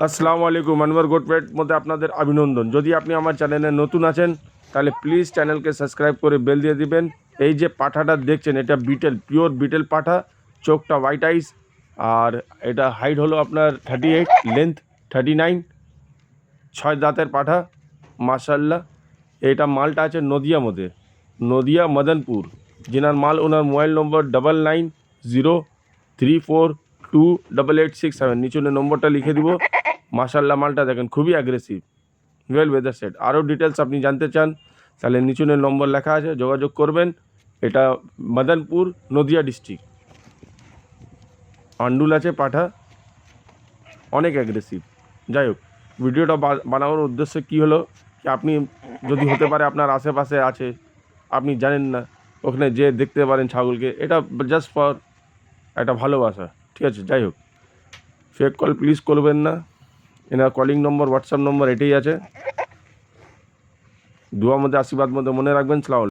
আসসালামু আলাইকুম আনওয়ার গোটপেট মধ্যে আপনাদের অভিনন্দন। যদি আপনি আমার চ্যানেলে নতুন আছেন তাহলে প্লিজ চ্যানেলকে সাবস্ক্রাইব করে বেল দিয়ে দিবেন। এই যে পাঠাটা দেখছেন এটা বিটেল, পিওর বিটেল পাঠা, চোখটা হোয়াইট আইস, আর এটা হাইট হলো আপনার 38, লেন্থ 39, 6 দাঁতের পাঠা মাশাআল্লাহ। এটা মালটা আছে নদিয়া মধ্যে, নদিয়া মদনপুর। যেনার মাল ওনার মোবাইল নম্বর 9903428867, নিচে নম্বরটা লিখে দিব। মাশাআল্লাহ মালটা দেখেন খুবই অ্যাগ্রেসিভ, ওয়েল ওয়েদার সেট। আরও ডিটেলস আপনি জানতে চান তাহলে নিচুনের নম্বর লেখা আছে, যোগাযোগ করবেন। এটা মদনপুর, নদিয়া ডিস্ট্রিক্ট। আন্ডুল আছে পাঠা, অনেক অ্যাগ্রেসিভ। যাই হোক, ভিডিওটা বানানোর উদ্দেশ্য কী হলো কি, আপনি যদি হতে পারে আপনার আশেপাশে আছে, আপনি জানেন না, ওখানে যে দেখতে পারেন ছাগলকে, এটা জাস্ট ফর একটা ভালোবাসা, ঠিক আছে। যাই হোক, ফেক কল প্লিজ করবেন না। এনার কলিং নম্বর, হোয়াটসঅ্যাপ নম্বর এটাই আছে। দোয়া মধ্যে আশীর্বাদ মধ্যে মনে রাখবেন। সালাম।